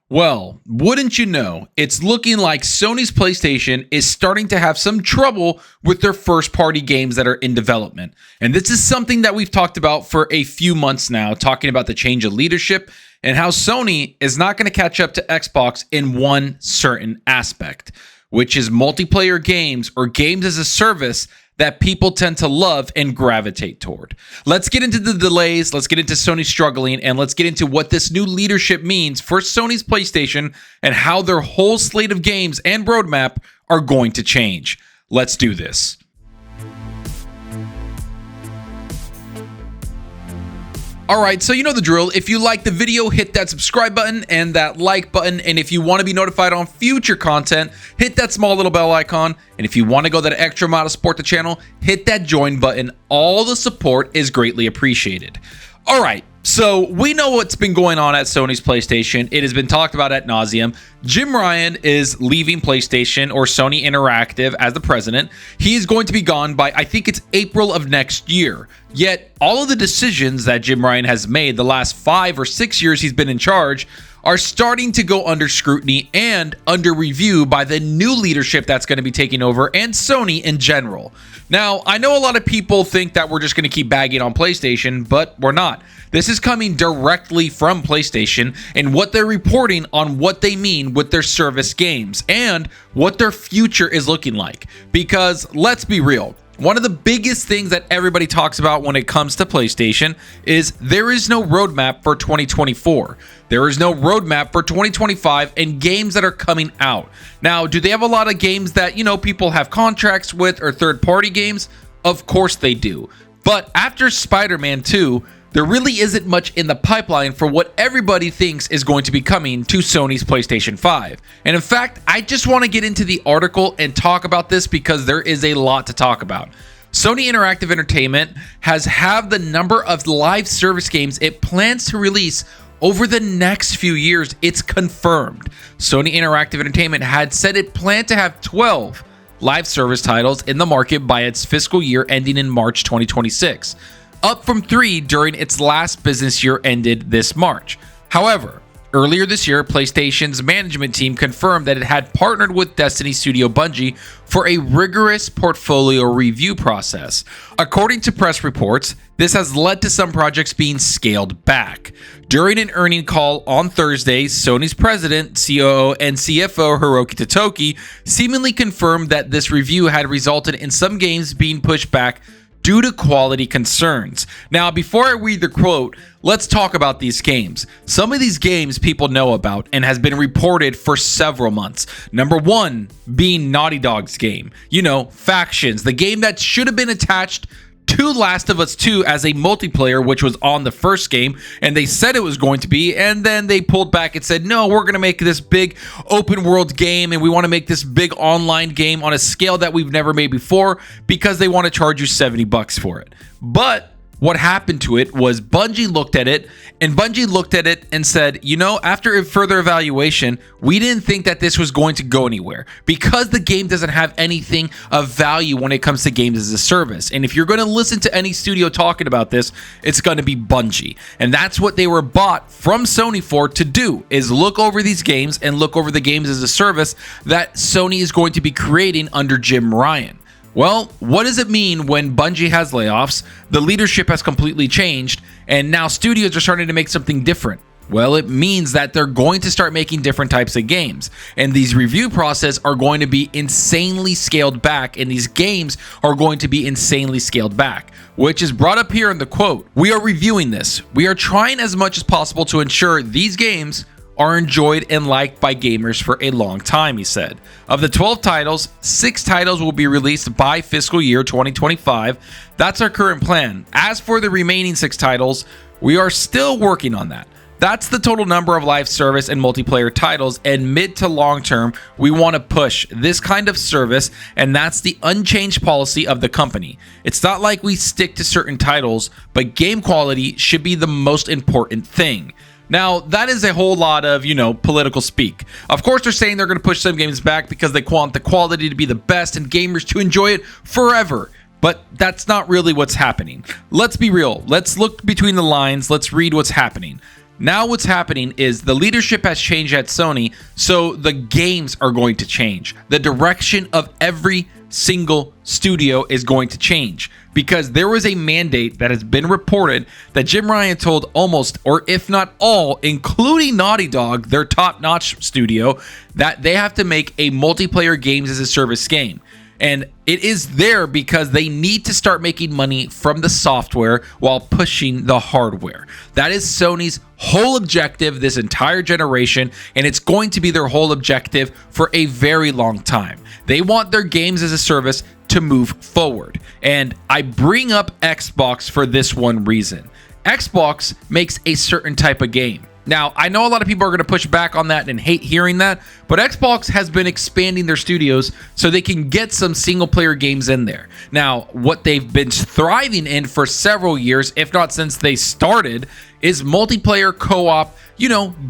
Well, wouldn't you know, it's looking like Sony's PlayStation is starting to have some trouble with their first party games that are in development. And this is something that we've talked about for a few months now, talking about the change of leadership and how Sony is not going to catch up to Xbox in one certain aspect, which is multiplayer games or games as a service that people tend to love and gravitate toward. Let's get into the delays, let's get into Sony struggling, and let's get into what this new leadership means for Sony's PlayStation and how their whole slate of games and roadmap are going to change. Let's do this. Alright, so you know the drill. If you like the video, hit that subscribe button and that like button. And if you want to be notified on future content, hit that small little bell icon. And if you want to go that extra mile to support the channel, hit that join button. All the support is greatly appreciated. Alright, so we know what's been going on at Sony's PlayStation. It has been talked about ad nauseum. Jim Ryan is leaving PlayStation or Sony Interactive as the president. He is going to be gone by, I think it's April of next year. Yet, all of the decisions that Jim Ryan has made the last 5 or 6 years he's been in charge are starting to go under scrutiny and under review by the new leadership that's going to be taking over and Sony in general. Now, I know a lot of people think that we're just going to keep bagging on PlayStation, but we're not. This is coming directly from PlayStation and what they're reporting on what they mean with their service games and what their future is looking like. Because let's be real, one of the biggest things that everybody talks about when it comes to PlayStation is there is no roadmap for 2024. There is no roadmap for 2025 and games that are coming out. Now, do they have a lot of games that, people have contracts with or third-party games? Of course they do. But after Spider-Man 2, there really isn't much in the pipeline for what everybody thinks is going to be coming to Sony's PlayStation 5. And in fact, I just want to get into the article and talk about this because there is a lot to talk about. Sony Interactive Entertainment has the number of live service games it plans to release over the next few years. It's confirmed. Sony Interactive Entertainment had said it planned to have 12 live service titles in the market by its fiscal year ending in March 2026. Up from 3 during its last business year ended this March. However, earlier this year, PlayStation's management team confirmed that it had partnered with Destiny studio Bungie for a rigorous portfolio review process. According to press reports, this has led to some projects being scaled back. During an earnings call on Thursday, Sony's president, COO, and CFO Hiroki Totoki seemingly confirmed that this review had resulted in some games being pushed back due to quality concerns. Now, before I read the quote, let's talk about these games. Some of these games people know about and has been reported for several months. Number 1 being Naughty Dog's game. Factions, the game that should have been attached to Last of Us 2 as a multiplayer, which was on the first game, and they said it was going to be, and then they pulled back and said, no, we're going to make this big open world game, and we want to make this big online game on a scale that we've never made before because they want to charge you $70 for it. But what happened to it was Bungie looked at it and said, after a further evaluation, we didn't think that this was going to go anywhere because the game doesn't have anything of value when it comes to games as a service. And if you're going to listen to any studio talking about this, it's going to be Bungie. And that's what they were bought from Sony for to do, is look over these games and look over the games as a service that Sony is going to be creating under Jim Ryan. Well, what does it mean when Bungie has layoffs, the leadership has completely changed, and now studios are starting to make something different? Well, it means that they're going to start making different types of games, and these review processes are going to be insanely scaled back, and these games are going to be insanely scaled back, which is brought up here in the quote. We are reviewing this. We are trying as much as possible to ensure these games are enjoyed and liked by gamers for a long time, he said. Of the 12 titles, 6 titles will be released by fiscal year 2025. That's our current plan. As for the remaining 6 titles, we are still working on that. That's the total number of live service and multiplayer titles, and mid to long term, we want to push this kind of service, and that's the unchanged policy of the company. It's not like we stick to certain titles, but game quality should be the most important thing. Now, that is a whole lot of, political speak. Of course, they're saying they're going to push some games back because they want the quality to be the best and gamers to enjoy it forever. But that's not really what's happening. Let's be real. Let's look between the lines. Let's read what's happening. Now what's happening is the leadership has changed at Sony, so the games are going to change. The direction of every single studio is going to change because there was a mandate that has been reported that Jim Ryan told almost, or if not all, including Naughty Dog, their top-notch studio, that they have to make a multiplayer games as a service game. And it is there because they need to start making money from the software while pushing the hardware. That is Sony's whole objective this entire generation, and it's going to be their whole objective for a very long time. They want their games as a service to move forward. And I bring up Xbox for this one reason. Xbox makes a certain type of game. Now, I know a lot of people are going to push back on that and hate hearing that, but Xbox has been expanding their studios so they can get some single-player games in there. Now, what they've been thriving in for several years, if not since they started, is multiplayer co-op,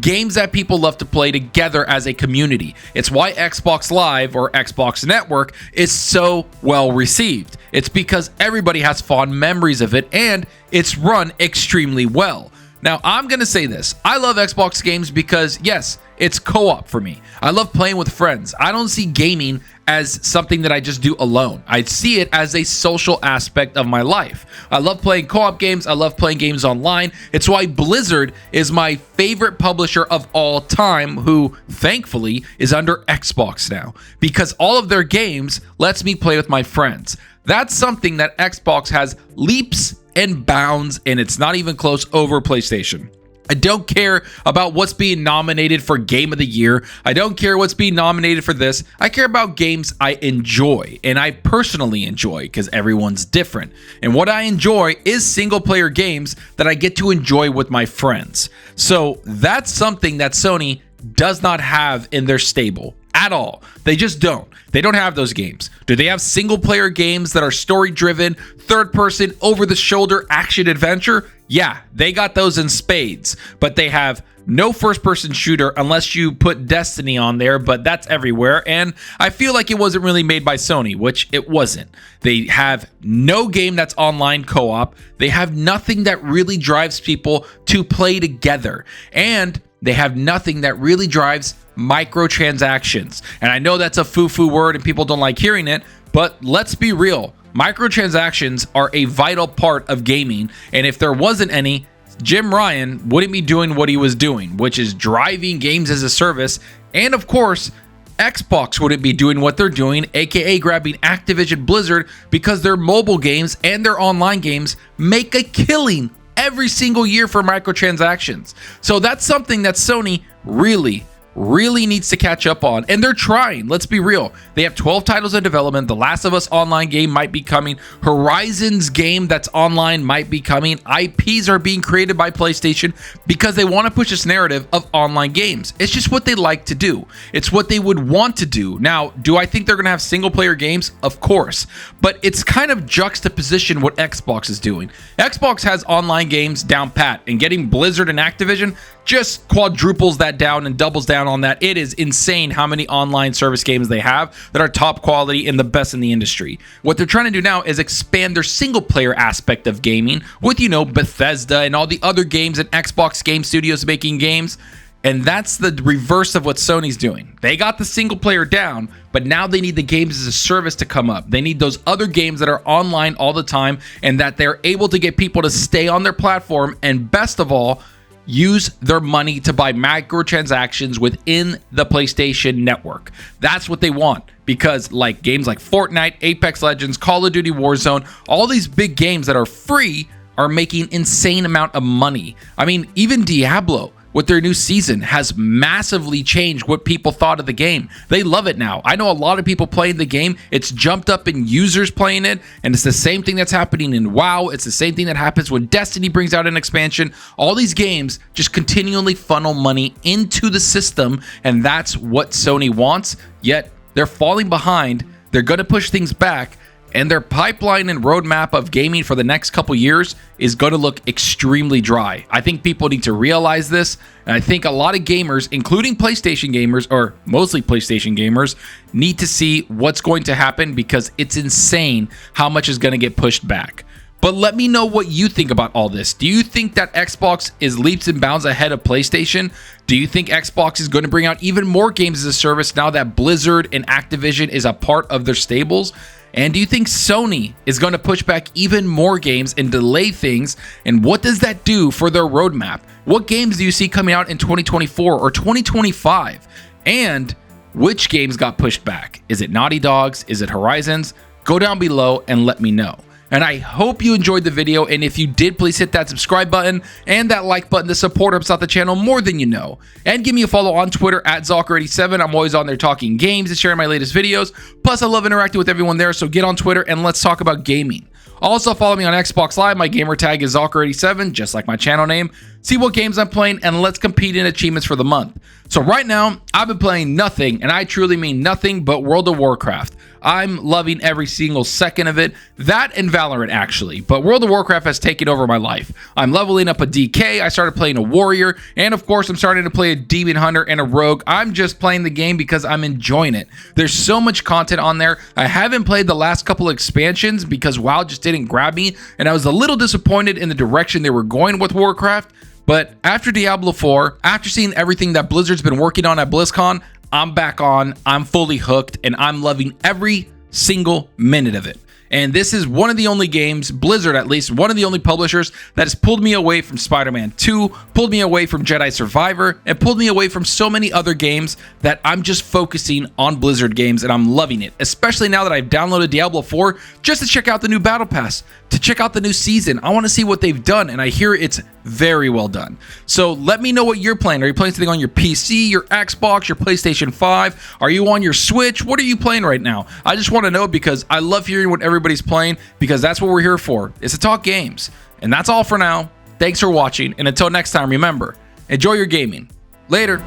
games that people love to play together as a community. It's why Xbox Live or Xbox Network is so well received. It's because everybody has fond memories of it, and it's run extremely well. Now, I'm going to say this. I love Xbox games because, yes, it's co-op for me. I love playing with friends. I don't see gaming as something that I just do alone. I see it as a social aspect of my life. I love playing co-op games. I love playing games online. It's why Blizzard is my favorite publisher of all time, who, thankfully, is under Xbox now, because all of their games lets me play with my friends. That's something that Xbox has leaps and bounds, and it's not even close over PlayStation. I don't care about what's being nominated for Game of the Year. I don't care what's being nominated for this. I care about games I enjoy, and I personally enjoy, because everyone's different. And what I enjoy is single-player games that I get to enjoy with my friends. So that's something that Sony does not have in their stable at all. They just don't. They don't have those games. Do they have single player games that are story driven, third person, over the shoulder action adventure? Yeah, they got those in spades, but they have no first person shooter unless you put Destiny on there, but that's everywhere. And I feel like it wasn't really made by Sony, which it wasn't. They have no game that's online co-op. They have nothing that really drives people to play together. And they have nothing that really drives microtransactions. And I know that's a foo-foo word and people don't like hearing it, but let's be real. Microtransactions are a vital part of gaming, and if there wasn't any, Jim Ryan wouldn't be doing what he was doing, which is driving games as a service, and of course, Xbox wouldn't be doing what they're doing, aka grabbing Activision Blizzard, because their mobile games and their online games make a killing every single year for microtransactions. So that's something that Sony really needs to catch up on, and they're trying. Let's be real. They have 12 titles in development. The Last of Us online game might be coming. Horizon's game that's online might be coming. IPs are being created by PlayStation because they want to push this narrative of online games. It's just what they like to do. It's what they would want to do. Now, do I think they're going to have single player games? Of course, but it's kind of juxtaposition what Xbox is doing. Xbox has online games down pat, and getting Blizzard and Activision just quadruples that down and doubles down on that. It is insane how many online service games they have that are top quality and the best in the industry. What they're trying to do now is expand their single player aspect of gaming with, Bethesda and all the other games and Xbox Game Studios making games. And that's the reverse of what Sony's doing. They got the single player down, but now they need the games as a service to come up. They need those other games that are online all the time and that they're able to get people to stay on their platform, and best of all, use their money to buy microtransactions within the PlayStation Network. That's what they want, because like games like Fortnite, Apex Legends, Call of Duty Warzone, all these big games that are free are making insane amount of money. I mean, even Diablo with their new season has massively changed what people thought of the game. They love it now. I know a lot of people playing the game. It's jumped up in users playing it, and it's the same thing that's happening in WoW. It's the same thing that happens when Destiny brings out an expansion. All these games just continually funnel money into the system, and that's what Sony wants, yet they're falling behind. They're going to push things back, and their pipeline and roadmap of gaming for the next couple years is going to look extremely dry. I think people need to realize this, and I think a lot of gamers, including PlayStation gamers, or mostly PlayStation gamers, need to see what's going to happen, because it's insane how much is going to get pushed back. But let me know what you think about all this. Do you think that Xbox is leaps and bounds ahead of PlayStation? Do you think Xbox is going to bring out even more games as a service now that Blizzard and Activision is a part of their stables? And do you think Sony is going to push back even more games and delay things? And what does that do for their roadmap? What games do you see coming out in 2024 or 2025? And which games got pushed back? Is it Naughty Dog's? Is it Horizon's? Go down below and let me know. And I hope you enjoyed the video, and if you did, please hit that subscribe button and that like button. The support helps out the channel more than you know. And give me a follow on Twitter at Zalker87. I'm always on there talking games and sharing my latest videos. Plus, I love interacting with everyone there, so get on Twitter and let's talk about gaming. Also, follow me on Xbox Live. My gamer tag is Zalker87, just like my channel name. See what games I'm playing, and let's compete in achievements for the month. So right now, I've been playing nothing, and I truly mean nothing but World of Warcraft. I'm loving every single second of it. That and Valorant, actually. But World of Warcraft has taken over my life. I'm leveling up a DK. I started playing a warrior. And of course, I'm starting to play a demon hunter and a rogue. I'm just playing the game because I'm enjoying it. There's so much content on there. I haven't played the last couple of expansions because WoW just didn't grab me. And I was a little disappointed in the direction they were going with Warcraft. But after Diablo 4, after seeing everything that Blizzard's been working on at BlizzCon, I'm back on, I'm fully hooked, and I'm loving every single minute of it. And this is one of the only games, Blizzard at least, one of the only publishers that has pulled me away from Spider-Man 2, pulled me away from Jedi Survivor, and pulled me away from so many other games that I'm just focusing on Blizzard games, and I'm loving it. Especially now that I've downloaded Diablo 4 just to check out the new Battle Pass, to check out the new season. I want to see what they've done, and I hear it's very well done. So let me know what you're playing. Are you playing something on your PC, your Xbox, your PlayStation 5? Are you on your Switch? What are you playing right now? I just want to know because I love hearing what everybody's playing, because that's what we're here for. It's to talk games. And that's all for now. Thanks for watching, and until next time, remember, enjoy your gaming. Later.